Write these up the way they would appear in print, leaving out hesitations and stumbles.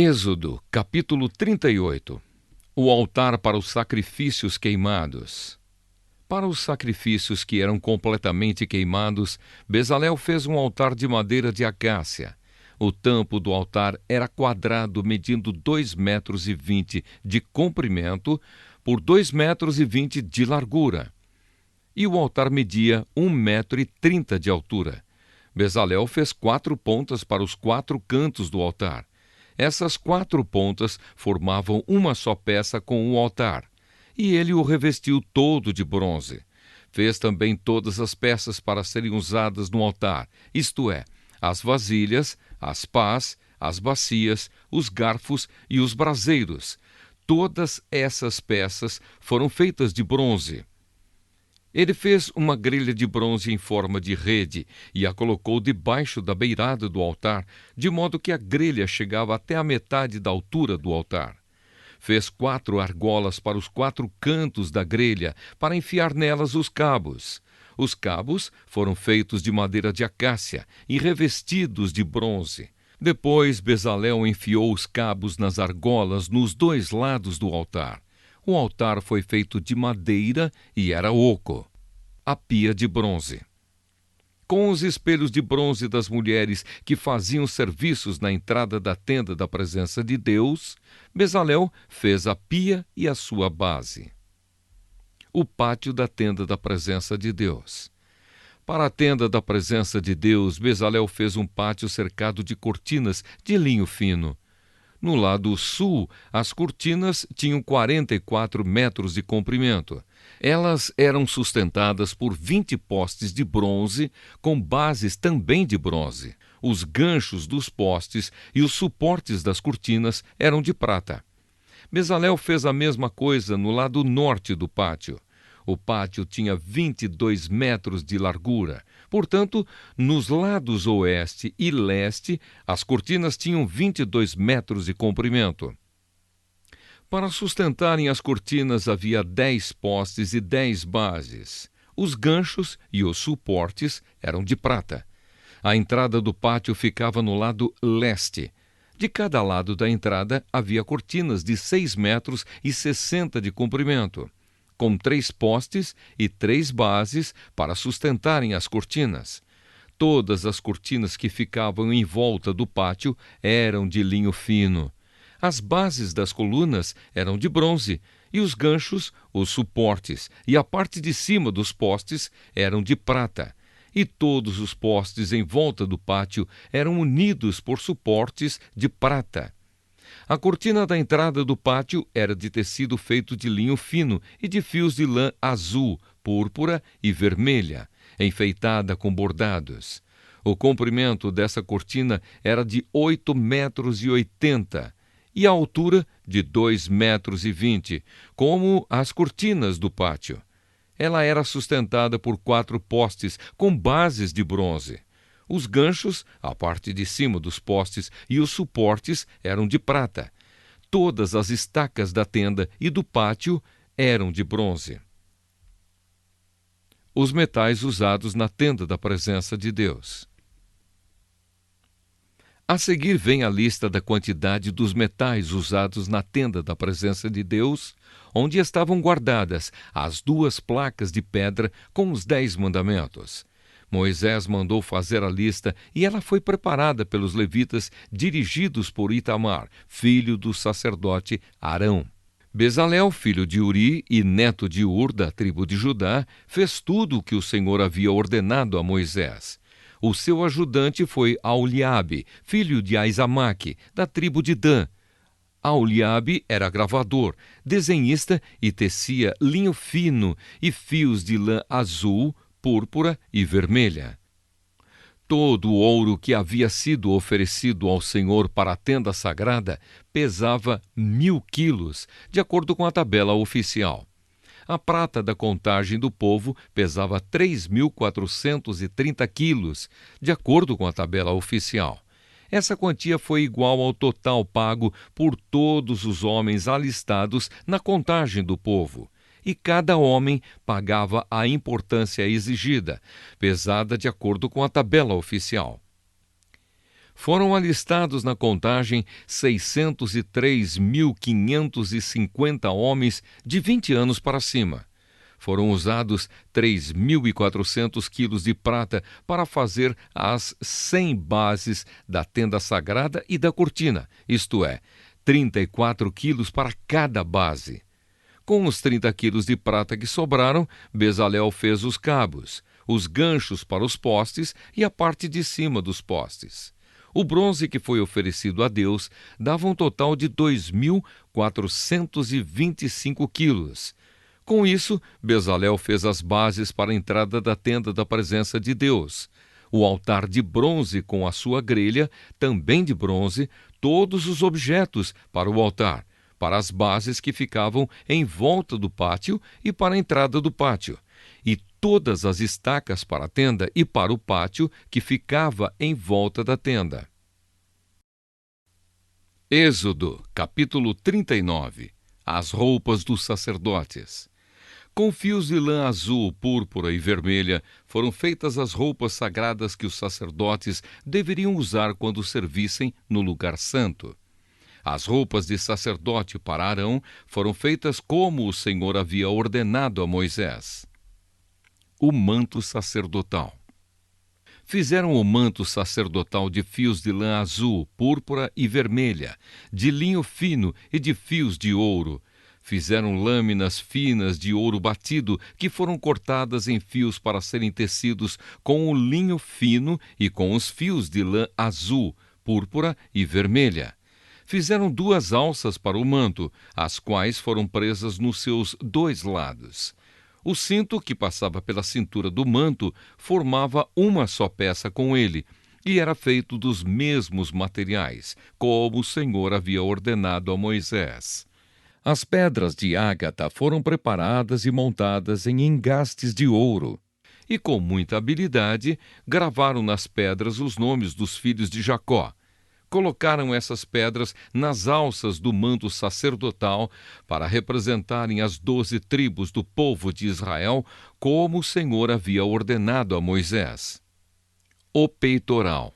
Êxodo, capítulo 38. O altar para os sacrifícios queimados. Para os sacrifícios que eram completamente queimados, Bezalel fez um altar de madeira de acácia. O tampo do altar era quadrado, medindo 2,20 metros de comprimento por 2,20 metros de largura. E o altar media 1,30 metros de altura. Bezalel fez 4 pontas para os 4 cantos do altar. Essas 4 pontas formavam uma só peça com o altar, e ele o revestiu todo de bronze. Fez também todas as peças para serem usadas no altar, isto é, as vasilhas, as pás, as bacias, os garfos e os braseiros. Todas essas peças foram feitas de bronze. Ele fez uma grelha de bronze em forma de rede e a colocou debaixo da beirada do altar, de modo que a grelha chegava até a metade da altura do altar. Fez 4 argolas para os 4 cantos da grelha, para enfiar nelas os cabos. Os cabos foram feitos de madeira de acácia e revestidos de bronze. Depois, Bezalel enfiou os cabos nas argolas nos 2 lados do altar. O altar foi feito de madeira e era oco. A pia de bronze. Com os espelhos de bronze das mulheres que faziam serviços na entrada da tenda da presença de Deus, Bezalel fez a pia e a sua base. O pátio da tenda da presença de Deus. Para a tenda da presença de Deus, Bezalel fez um pátio cercado de cortinas de linho fino. No lado sul, as cortinas tinham 44 metros de comprimento. Elas eram sustentadas por 20 postes de bronze, com bases também de bronze. Os ganchos dos postes e os suportes das cortinas eram de prata. Bezalel fez a mesma coisa no lado norte do pátio. O pátio tinha 22 metros de largura. Portanto, nos lados oeste e leste, as cortinas tinham 22 metros de comprimento. Para sustentarem as cortinas havia 10 postes e 10 bases. Os ganchos e os suportes eram de prata. A entrada do pátio ficava no lado leste. De cada lado da entrada havia cortinas de 6,60 metros de comprimento, com 3 postes e 3 bases para sustentarem as cortinas. Todas as cortinas que ficavam em volta do pátio eram de linho fino. As bases das colunas eram de bronze, e os ganchos, os suportes e a parte de cima dos postes eram de prata. E todos os postes em volta do pátio eram unidos por suportes de prata. A cortina da entrada do pátio era de tecido feito de linho fino e de fios de lã azul, púrpura e vermelha, enfeitada com bordados. O comprimento dessa cortina era de 8,80 metros e a altura de 2,20 metros, como as cortinas do pátio. Ela era sustentada por 4 postes com bases de bronze. Os ganchos, a parte de cima dos postes e os suportes eram de prata. Todas as estacas da tenda e do pátio eram de bronze. Os metais usados na tenda da presença de Deus. A seguir vem a lista da quantidade dos metais usados na tenda da presença de Deus, onde estavam guardadas as 2 placas de pedra com os 10 mandamentos. Moisés mandou fazer a lista e ela foi preparada pelos levitas, dirigidos por Itamar, filho do sacerdote Arão. Bezalel, filho de Uri e neto de Ur, da tribo de Judá, fez tudo o que o Senhor havia ordenado a Moisés. O seu ajudante foi Aholiabe, filho de Aizamaque, da tribo de Dan. Aholiabe era gravador, desenhista e tecia linho fino e fios de lã azul, púrpura e vermelha. Todo o ouro que havia sido oferecido ao Senhor para a tenda sagrada pesava 1.000 quilos, de acordo com a tabela oficial. A prata da contagem do povo pesava 3.430 quilos, de acordo com a tabela oficial. Essa quantia foi igual ao total pago por todos os homens alistados na contagem do povo. E cada homem pagava a importância exigida, pesada de acordo com a tabela oficial. Foram alistados na contagem 603.550 homens de 20 anos para cima. Foram usados 3.400 quilos de prata para fazer as 100 bases da tenda sagrada e da cortina, isto é, 34 quilos para cada base. Com os 30 quilos de prata que sobraram, Bezalel fez os cabos, os ganchos para os postes e a parte de cima dos postes. O bronze que foi oferecido a Deus dava um total de 2.425 quilos. Com isso, Bezalel fez as bases para a entrada da tenda da presença de Deus. O altar de bronze com a sua grelha, também de bronze, todos os objetos para o altar, para as bases que ficavam em volta do pátio e para a entrada do pátio, e todas as estacas para a tenda e para o pátio que ficava em volta da tenda. Êxodo, capítulo 39. As roupas dos sacerdotes. Com fios de lã azul, púrpura e vermelha, foram feitas as roupas sagradas que os sacerdotes deveriam usar quando servissem no lugar santo. As roupas de sacerdote para Arão foram feitas como o Senhor havia ordenado a Moisés. O manto sacerdotal. Fizeram o manto sacerdotal de fios de lã azul, púrpura e vermelha, de linho fino e de fios de ouro. Fizeram lâminas finas de ouro batido, que foram cortadas em fios para serem tecidos com o linho fino e com os fios de lã azul, púrpura e vermelha. Fizeram 2 alças para o manto, as quais foram presas nos seus 2 lados. O cinto que passava pela cintura do manto formava uma só peça com ele, e era feito dos mesmos materiais, como o Senhor havia ordenado a Moisés. As pedras de ágata foram preparadas e montadas em engastes de ouro. E com muita habilidade, gravaram nas pedras os nomes dos filhos de Jacó. Colocaram essas pedras nas alças do manto sacerdotal para representarem as 12 tribos do povo de Israel, como o Senhor havia ordenado a Moisés. O peitoral.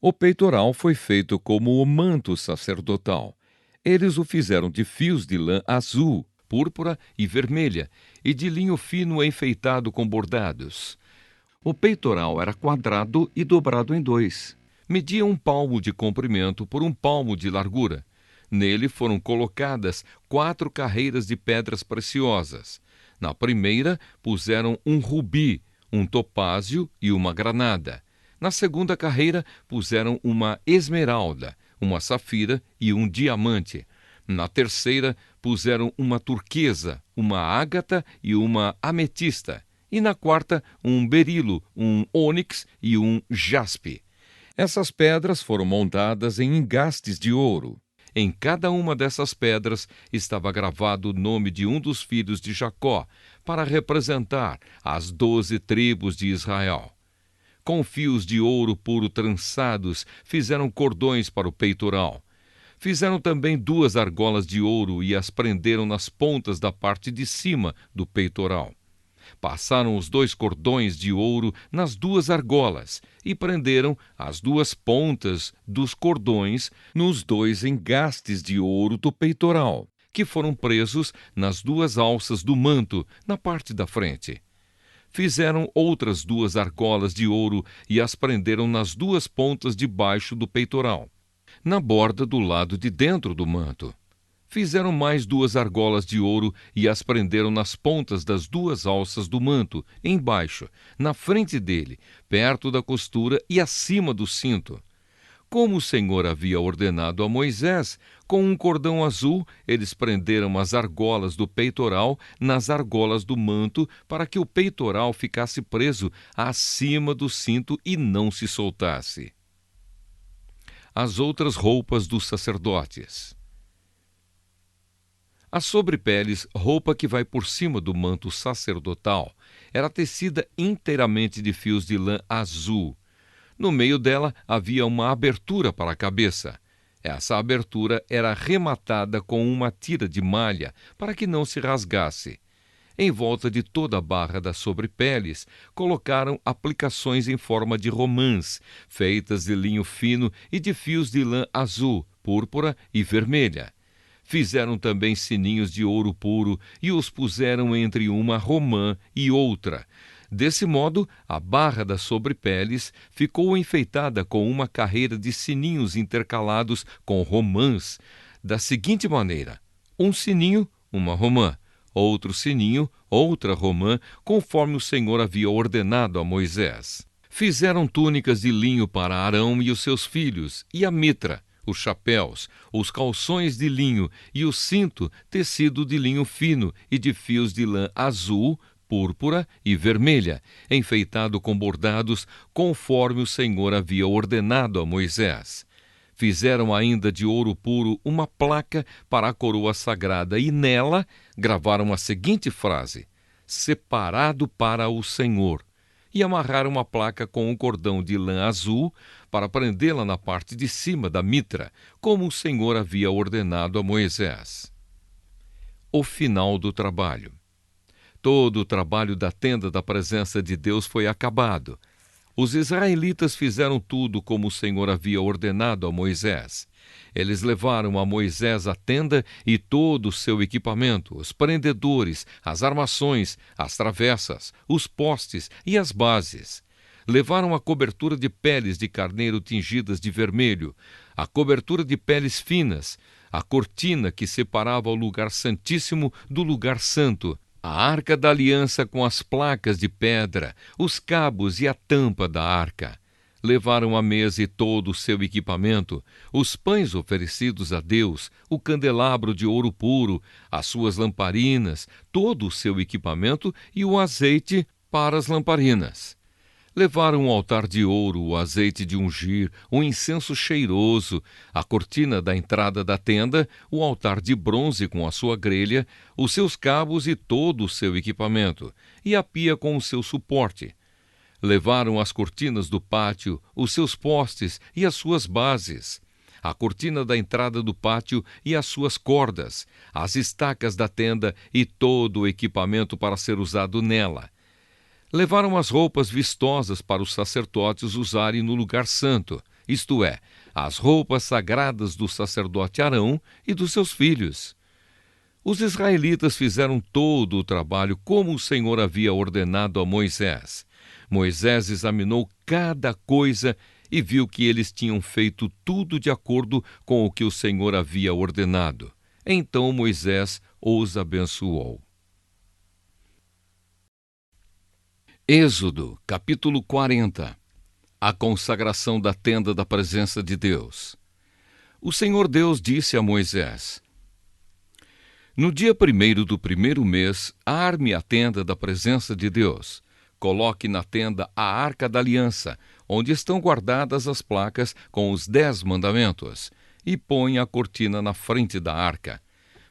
O peitoral foi feito como o manto sacerdotal. Eles o fizeram de fios de lã azul, púrpura e vermelha, e de linho fino enfeitado com bordados. O peitoral era quadrado e dobrado em 2. Media 1 palmo de comprimento por 1 palmo de largura. Nele foram colocadas 4 carreiras de pedras preciosas. Na primeira puseram um rubi, um topázio e uma granada. Na segunda carreira puseram uma esmeralda, uma safira e um diamante. Na terceira puseram uma turquesa, uma ágata e uma ametista. E na quarta um berilo, um ônix e um jaspe. Essas pedras foram montadas em engastes de ouro. Em cada uma dessas pedras estava gravado o nome de um dos filhos de Jacó, para representar as 12 tribos de Israel. Com fios de ouro puro trançados, fizeram cordões para o peitoral. Fizeram também 2 argolas de ouro e as prenderam nas pontas da parte de cima do peitoral. Passaram os 2 cordões de ouro nas 2 argolas e prenderam as 2 pontas dos cordões nos 2 engastes de ouro do peitoral, que foram presos nas 2 alças do manto, na parte da frente. Fizeram outras 2 argolas de ouro e as prenderam nas 2 pontas de baixo do peitoral, na borda do lado de dentro do manto. Fizeram mais 2 argolas de ouro e as prenderam nas pontas das 2 alças do manto, embaixo, na frente dele, perto da costura e acima do cinto. Como o Senhor havia ordenado a Moisés, com um cordão azul, eles prenderam as argolas do peitoral nas argolas do manto, para que o peitoral ficasse preso acima do cinto e não se soltasse. As outras roupas dos sacerdotes. A sobrepeles, roupa que vai por cima do manto sacerdotal, era tecida inteiramente de fios de lã azul. No meio dela havia uma abertura para a cabeça. Essa abertura era rematada com uma tira de malha para que não se rasgasse. Em volta de toda a barra das sobrepeles, colocaram aplicações em forma de romãs, feitas de linho fino e de fios de lã azul, púrpura e vermelha. Fizeram também sininhos de ouro puro e os puseram entre uma romã e outra. Desse modo, a barra das sobrepeles ficou enfeitada com uma carreira de sininhos intercalados com romãs, da seguinte maneira: um sininho, uma romã; outro sininho, outra romã, conforme o Senhor havia ordenado a Moisés. Fizeram túnicas de linho para Arão e os seus filhos, e a mitra, os chapéus, os calções de linho e o cinto tecido de linho fino e de fios de lã azul, púrpura e vermelha, enfeitado com bordados, conforme o Senhor havia ordenado a Moisés. Fizeram ainda de ouro puro uma placa para a coroa sagrada e nela gravaram a seguinte frase: separado para o Senhor. E amarraram a placa com um cordão de lã azul para prendê-la na parte de cima da mitra, como o Senhor havia ordenado a Moisés. O final do trabalho. Todo o trabalho da tenda da presença de Deus foi acabado. Os israelitas fizeram tudo como o Senhor havia ordenado a Moisés. Eles levaram a Moisés a tenda e todo o seu equipamento, os prendedores, as armações, as travessas, os postes e as bases. Levaram a cobertura de peles de carneiro tingidas de vermelho, a cobertura de peles finas, a cortina que separava o lugar santíssimo do lugar santo, a arca da aliança com as placas de pedra, os cabos e a tampa da arca. Levaram a mesa e todo o seu equipamento, os pães oferecidos a Deus, o candelabro de ouro puro, as suas lamparinas, todo o seu equipamento e o azeite para as lamparinas. Levaram um altar de ouro, o azeite de ungir, um incenso cheiroso, a cortina da entrada da tenda, o altar de bronze com a sua grelha, os seus cabos e todo o seu equipamento, e a pia com o seu suporte. Levaram as cortinas do pátio, os seus postes e as suas bases, a cortina da entrada do pátio e as suas cordas, as estacas da tenda e todo o equipamento para ser usado nela. Levaram as roupas vistosas para os sacerdotes usarem no lugar santo, isto é, as roupas sagradas do sacerdote Arão e dos seus filhos. Os israelitas fizeram todo o trabalho como o Senhor havia ordenado a Moisés. Moisés examinou cada coisa e viu que eles tinham feito tudo de acordo com o que o Senhor havia ordenado. Então Moisés os abençoou. Êxodo, capítulo 40. A consagração da tenda da presença de Deus. O Senhor Deus disse a Moisés: no dia 1º do 1º mês, arme a tenda da presença de Deus. Coloque na tenda a arca da aliança, onde estão guardadas as placas com os 10 mandamentos, e ponha a cortina na frente da arca.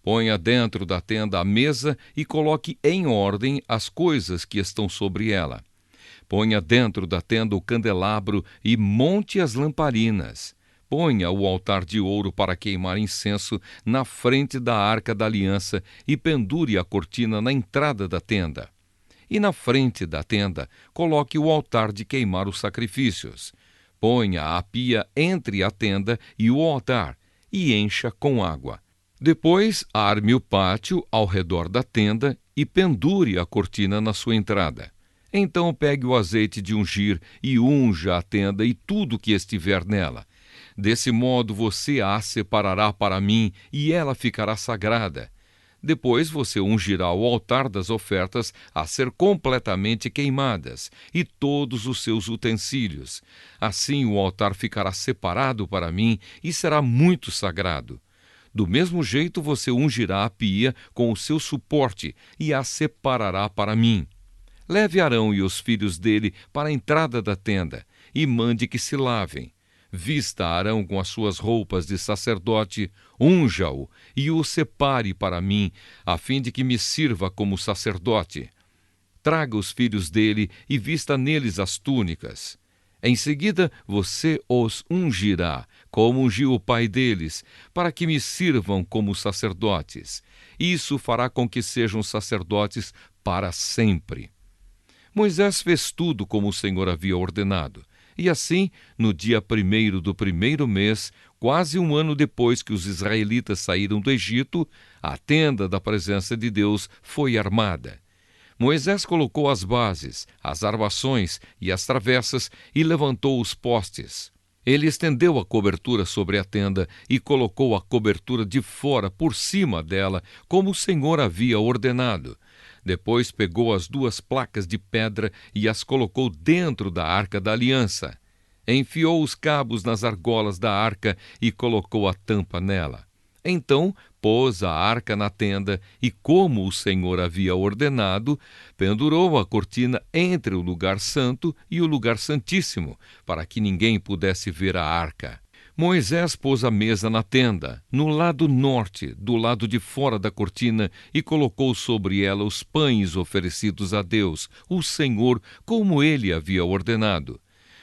Ponha dentro da tenda a mesa e coloque em ordem as coisas que estão sobre ela. Ponha dentro da tenda o candelabro e monte as lamparinas. Ponha o altar de ouro para queimar incenso na frente da arca da aliança e pendure a cortina na entrada da tenda. E na frente da tenda, coloque o altar de queimar os sacrifícios. Ponha a pia entre a tenda e o altar e encha com água. Depois, arme o pátio ao redor da tenda e pendure a cortina na sua entrada. Então pegue o azeite de ungir e unja a tenda e tudo que estiver nela. Desse modo você a separará para mim e ela ficará sagrada. Depois você ungirá o altar das ofertas a ser completamente queimadas e todos os seus utensílios. Assim o altar ficará separado para mim e será muito sagrado. Do mesmo jeito você ungirá a pia com o seu suporte e a separará para mim. Leve Arão e os filhos dele para a entrada da tenda e mande que se lavem. Vista Arão com as suas roupas de sacerdote, unja-o e o separe para mim, a fim de que me sirva como sacerdote. Traga os filhos dele e vista neles as túnicas. Em seguida, você os ungirá, como ungiu o pai deles, para que me sirvam como sacerdotes. Isso fará com que sejam sacerdotes para sempre. Moisés fez tudo como o Senhor havia ordenado. E assim, no dia 1º do 1º mês, quase um ano depois que os israelitas saíram do Egito, a tenda da presença de Deus foi armada. Moisés colocou as bases, as armações e as travessas e levantou os postes. Ele estendeu a cobertura sobre a tenda e colocou a cobertura de fora por cima dela, como o Senhor havia ordenado. Depois pegou as 2 placas de pedra e as colocou dentro da arca da aliança. Enfiou os cabos nas argolas da arca e colocou a tampa nela. Então pôs a arca na tenda e, como o Senhor havia ordenado, pendurou a cortina entre o lugar santo e o lugar santíssimo, para que ninguém pudesse ver a arca. Moisés pôs a mesa na tenda, no lado norte, do lado de fora da cortina, e colocou sobre ela os pães oferecidos a Deus, o Senhor, como ele havia ordenado.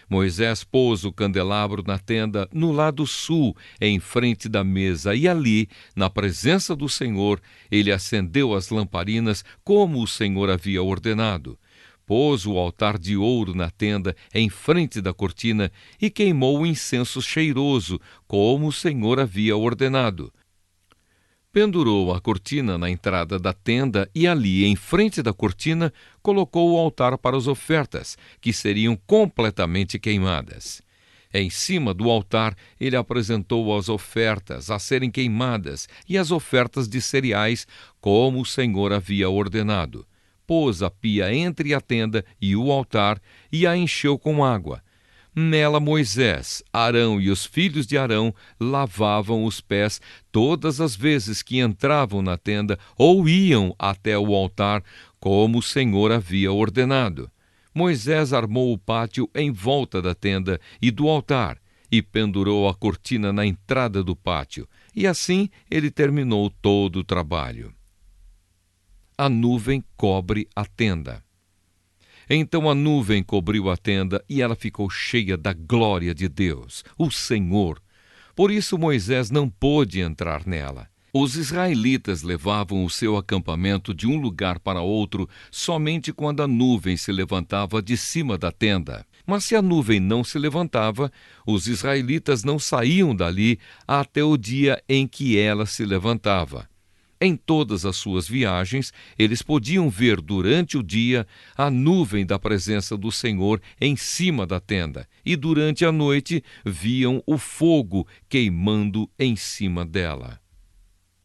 Moisés pôs o candelabro na tenda no lado sul, em frente da mesa, e ali, na presença do Senhor, ele acendeu as lamparinas, como o Senhor havia ordenado. Pôs o altar de ouro na tenda, em frente da cortina, e queimou o incenso cheiroso, como o Senhor havia ordenado. Pendurou a cortina na entrada da tenda e ali, em frente da cortina, colocou o altar para as ofertas, que seriam completamente queimadas. Em cima do altar, ele apresentou as ofertas a serem queimadas e as ofertas de cereais, como o Senhor havia ordenado. Pôs a pia entre a tenda e o altar e a encheu com água. Nela Moisés, Arão e os filhos de Arão lavavam os pés todas as vezes que entravam na tenda ou iam até o altar, como o Senhor havia ordenado. Moisés armou o pátio em volta da tenda e do altar e pendurou a cortina na entrada do pátio, e assim ele terminou todo o trabalho. A nuvem cobre a tenda. Então a nuvem cobriu a tenda e ela ficou cheia da glória de Deus, o Senhor. Por isso Moisés não pôde entrar nela. Os israelitas levavam o seu acampamento de um lugar para outro somente quando a nuvem se levantava de cima da tenda. Mas se a nuvem não se levantava, os israelitas não saíam dali até o dia em que ela se levantava. Em todas as suas viagens, eles podiam ver durante o dia a nuvem da presença do Senhor em cima da tenda, e durante a noite viam o fogo queimando em cima dela.